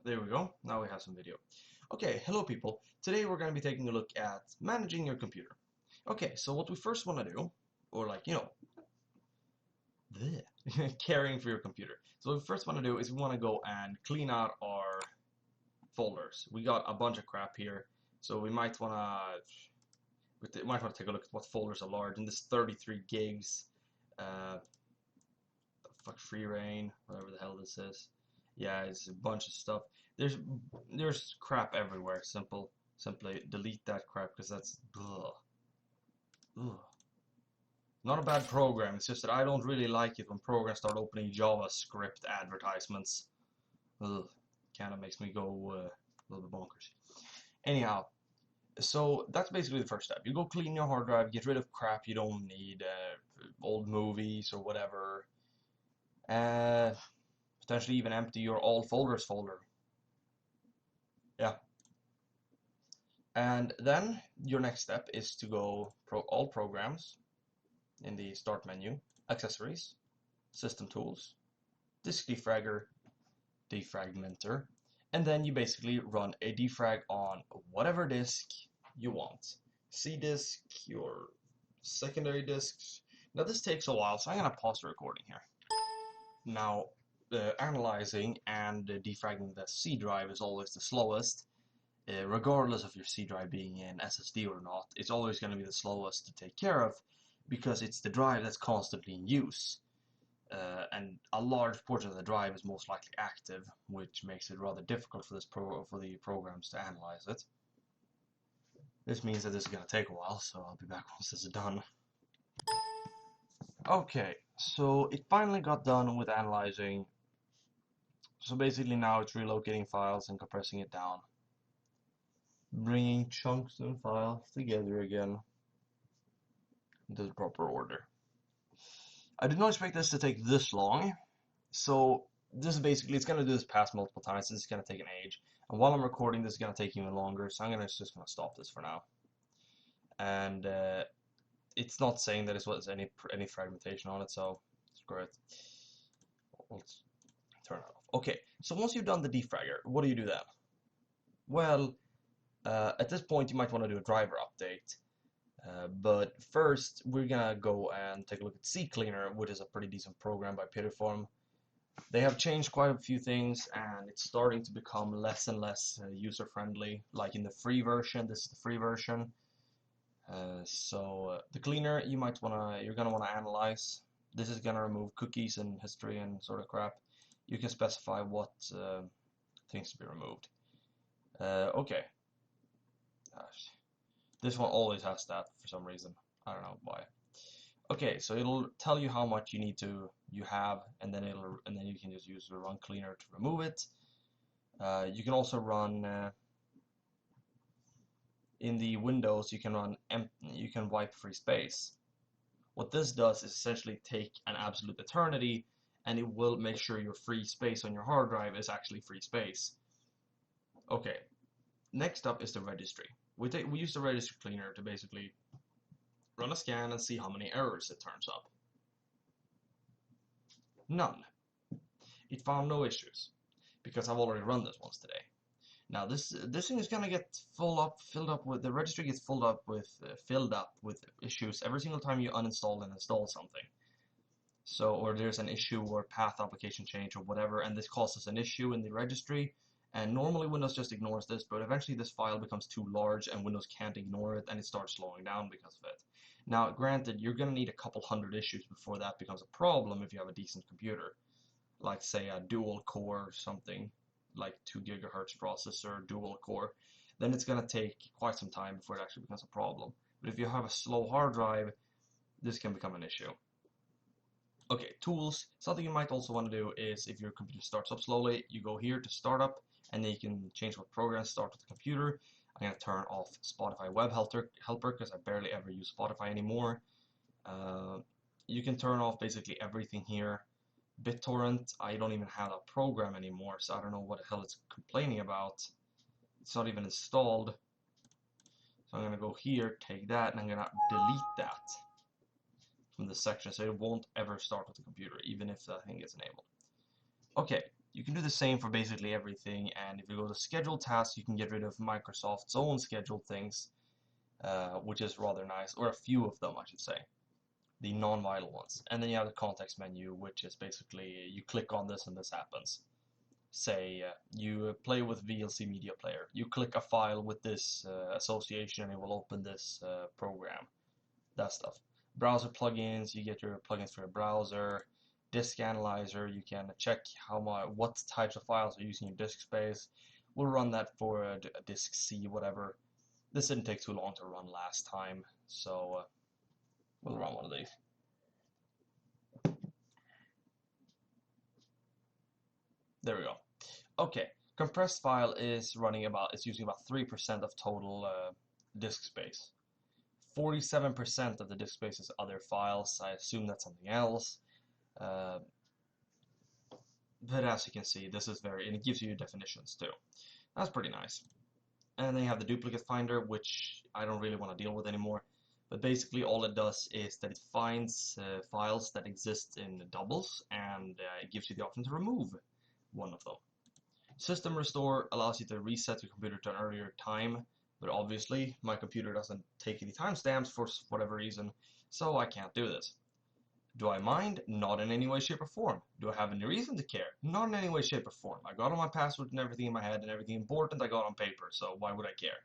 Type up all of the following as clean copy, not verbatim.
There we go. Now we have some video. Okay, hello people. Today we're going to be taking a look at managing your computer. Okay, so what we first want to do, or bleh, caring for your computer. So what we first want to do is we want to go and clean out our folders. We got a bunch of crap here, so we might want to take a look at what folders are large. And this 33 gigs, the fuck, free reign, whatever the hell this is. Yeah, it's a bunch of stuff. There's there's crap everywhere. Simply delete that crap because that's ugh. Ugh. Not a bad program. It's just that I don't really like it when programs start opening JavaScript advertisements. Ugh. Kind of makes me go a little bit bonkers. Anyhow, so that's basically the first step. You go clean your hard drive, get rid of crap you don't need, old movies or whatever. Uh, Potentially even empty your all folders folder. Yeah. And then your next step is to go all programs in the start menu, accessories, system tools, disk defragger, defragmenter, and then you basically run a defrag on whatever disk you want. C disk, your secondary disks. Now this takes a while, so I'm gonna pause the recording here. Now, analyzing and defragging the C drive is always the slowest. Regardless of your C drive being an SSD or not, it's always going to be the slowest to take care of because it's the drive that's constantly in use. And a large portion of the drive is most likely active, which makes it rather difficult for the programs to analyze it. This means that this is going to take a while, so I'll be back once this is done. Okay, so it finally got done with analyzing. So basically now it's relocating files and compressing it down, bringing chunks and files together again into the proper order. I did not expect this to take this long, so this is basically, it's going to do this pass multiple times, this is going to take an age, and while I'm recording this is going to take even longer, so I'm just going to stop this for now. And it's not saying that it was any fragmentation on it, so screw it. Let's turn it off. Okay, so once you've done the defragger, what do you do then? Well, at this point you might want to do a driver update. But first, we're gonna go and take a look at CCleaner, which is a pretty decent program by Pitiform. They have changed quite a few things, and it's starting to become less and less user-friendly. Like in the free version, this is the free version. So the cleaner you're gonna wanna analyze. This is gonna remove cookies and history and sort of crap. You can specify what things to be removed. Okay. Gosh. This one always has that for some reason. I don't know why. Okay, so it'll tell you how much you have, and then you can just use the run cleaner to remove it. You can also run in the Windows. You can wipe free space. What this does is essentially take an absolute eternity, and it will make sure your free space on your hard drive is actually free space. Okay, next up is the registry. We use the registry cleaner to basically run a scan and see how many errors it turns up. None. It found no issues because I've already run this once today. Now this thing is gonna get filled up with the registry gets filled up with issues every single time you uninstall and install something. So, or there's an issue or path application change or whatever, and this causes an issue in the registry. And normally Windows just ignores this, but eventually this file becomes too large and Windows can't ignore it and it starts slowing down because of it. Now, granted, you're going to need a couple hundred issues before that becomes a problem if you have a decent computer. Like, say, a dual core or something, like 2 gigahertz processor, dual core. Then it's going to take quite some time before it actually becomes a problem. But if you have a slow hard drive, this can become an issue. Okay, tools. Something you might also want to do is if your computer starts up slowly, you go here to startup, and then you can change what programs start with the computer. I'm going to turn off Spotify Web Helper because I barely ever use Spotify anymore. You can turn off basically everything here. BitTorrent, I don't even have a program anymore, so I don't know what the hell it's complaining about. It's not even installed. So I'm going to go here, take that, and I'm going to delete that from this section, so it won't ever start with the computer, even if that thing gets enabled. Okay, You can do the same for basically everything, and if you go to scheduled tasks, you can get rid of Microsoft's own scheduled things, which is rather nice, or a few of them, I should say, the non-vital ones. And then you have the context menu, which is basically you click on this and this happens. Say you play with VLC Media Player, you click a file with this association and it will open this program, that stuff. Browser plugins, you get your plugins for your browser. Disk analyzer, you can check what types of files are using your disk space. We'll run that for a disk C, whatever. This didn't take too long to run last time, so we'll run one of these. There we go. Okay, compressed file is using about 3% of total disk space. 47% of the disk space is other files. I assume that's something else. But as you can see, this is and it gives you definitions too. That's pretty nice. And then you have the duplicate finder, which I don't really want to deal with anymore. But basically all it does is that it finds files that exist in doubles, and it gives you the option to remove one of them. System restore allows you to reset your computer to an earlier time, but obviously my computer doesn't take any timestamps for whatever reason, so I can't do this. Do I mind? Not in any way, shape, or form. Do I have any reason to care? Not in any way, shape, or form. I got all my passwords and everything in my head, and everything important I got on paper, so why would I care?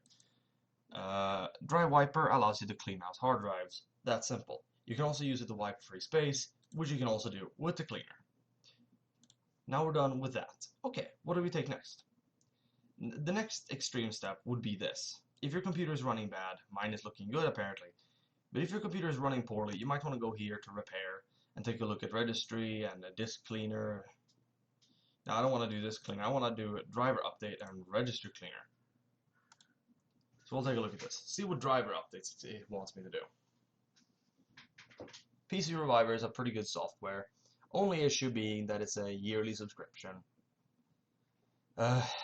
Dry Wiper allows you to clean out hard drives. That's simple. You can also use it to wipe free space, which you can also do with the cleaner. Now we're done with that. Okay, what do we take next? The next extreme step would be this. If your computer is running bad, mine is looking good apparently, but if your computer is running poorly, you might want to go here to repair and take a look at registry and a disk cleaner. Now I don't want to do disk cleaner, I want to do a driver update and registry cleaner. So we'll take a look at this. See what driver updates it wants me to do. PC Reviver is a pretty good software. Only issue being that it's a yearly subscription.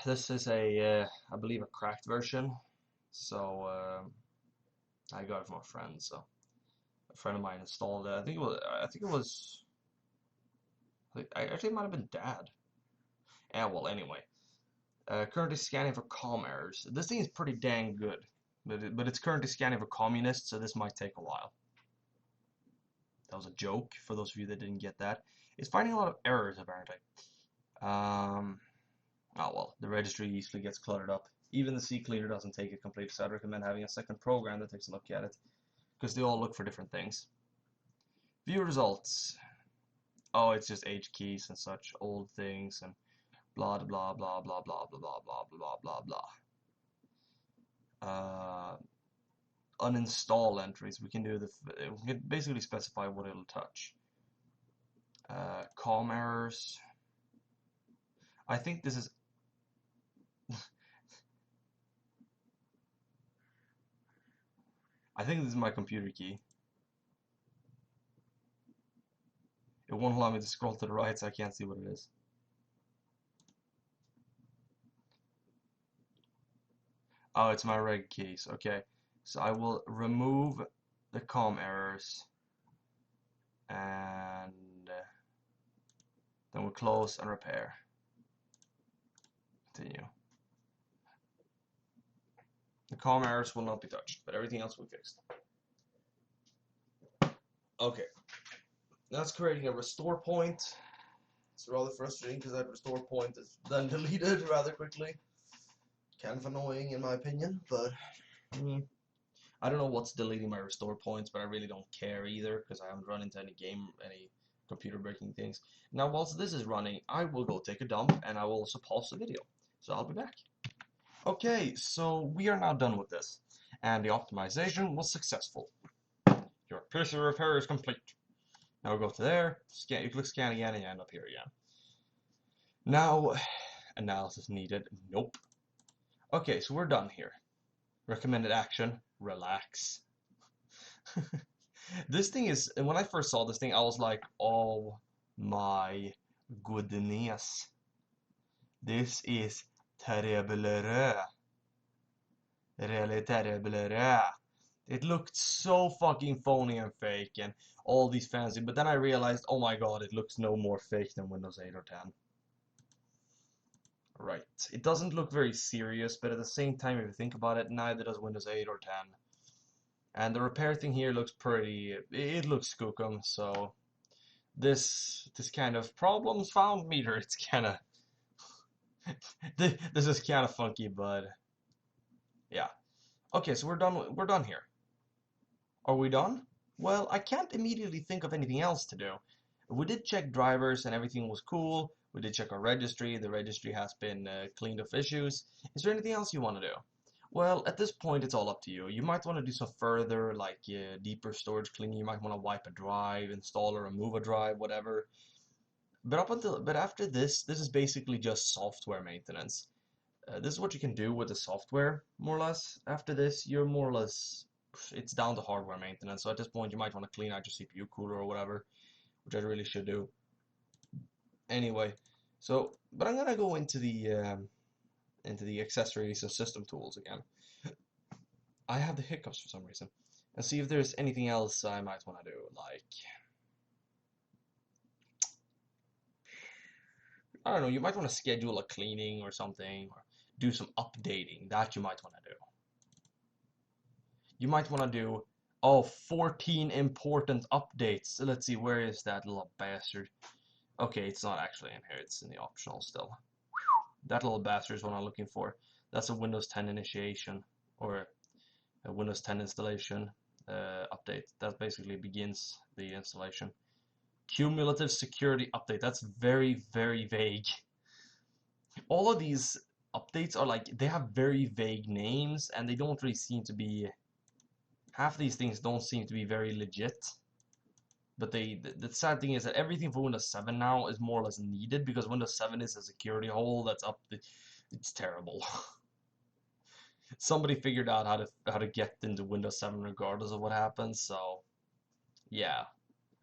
This is I believe a cracked version. So I got it from a friend. So a friend of mine installed it. I think it might have been Dad. Yeah, well, anyway. Currently scanning for comm errors. This thing is pretty dang good, but it's currently scanning for communists, so this might take a while. That was a joke for those of you that didn't get that. It's finding a lot of errors apparently. Oh well, the registry easily gets cluttered up. Even the CCleaner doesn't take it completely, so I'd recommend having a second program that takes a look at it, because they all look for different things. View results. Oh, it's just H keys and such old things and blah blah blah blah blah blah blah blah blah blah blah. Uninstall entries. We can basically specify what it'll touch. COM errors. I think this is I think this is my computer key. It won't allow me to scroll to the right, so I can't see what it is. Oh, it's my reg keys. Okay, so I will remove the COM errors, and then we'll close and repair. Continue. The COM errors will not be touched, but everything else will be fixed. Okay, that's creating a restore point. It's rather frustrating because that restore point is then deleted rather quickly. Kind of annoying in my opinion, but I don't know what's deleting my restore points, but I really don't care either because I haven't run into any computer breaking things. Now, whilst this is running, I will go take a dump and I will also pause the video. So I'll be back. Okay, so we are now done with this, and the optimization was successful. Your PC repair is complete. Now we go to there, scan. You click scan again, and you end up here again. Now, analysis needed. Nope. Okay, so we're done here. Recommended action, relax. This thing is, when I first saw this thing, I was like, oh my goodness. This is terrible. Really terrible. It looked so fucking phony and fake and all these fancy, but then I realized, oh my god, it looks no more fake than Windows 8 or 10. It doesn't look very serious, but at the same time, if you think about it, neither does Windows 8 or 10. And the repair thing here looks pretty, it looks skookum, so this kind of problems found meter, it's kind of, this is kind of funky, but yeah. Okay, so we're done here. Are we done? Well, I can't immediately think of anything else to do. We did check drivers and everything was cool. We did check our registry. The registry has been cleaned of issues. Is there anything else you want to do? Well, at this point, it's all up to you. You might want to do some further, like deeper storage cleaning. You might want to wipe a drive, install or remove a drive, whatever. But after this is basically just software maintenance. This is what you can do with the software, more or less. After this, you're more or less, it's down to hardware maintenance. So at this point, you might want to clean out your CPU cooler or whatever, which I really should do. Anyway, so, but I'm gonna go into the accessories and system tools again. I have the hiccups for some reason, and see if there's anything else I might want to do, like, I don't know, you might want to schedule a cleaning or something, or do some updating. That you might want to do. You might want to do, oh, 14 important updates. Let's see, where is that little bastard? Okay, it's not actually in here, it's in the optional still. That little bastard is what I'm looking for. That's a Windows 10 initiation, or a Windows 10 installation update. That basically begins the installation. Cumulative security update. That's very, very vague. All of these updates are like, they have very vague names, and they don't really seem to be, half of these things don't seem to be very legit. But the sad thing is that everything for Windows 7 now is more or less needed, because Windows 7 is a security hole that's up the, it's terrible. Somebody figured out how to get into Windows 7 regardless of what happens, so yeah.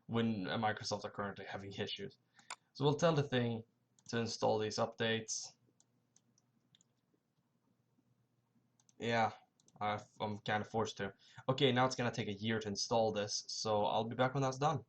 When Microsoft are currently having issues. So we'll tell the thing to install these updates. Yeah, I'm kind of forced to. Okay, now it's gonna take a year to install this, so I'll be back when that's done.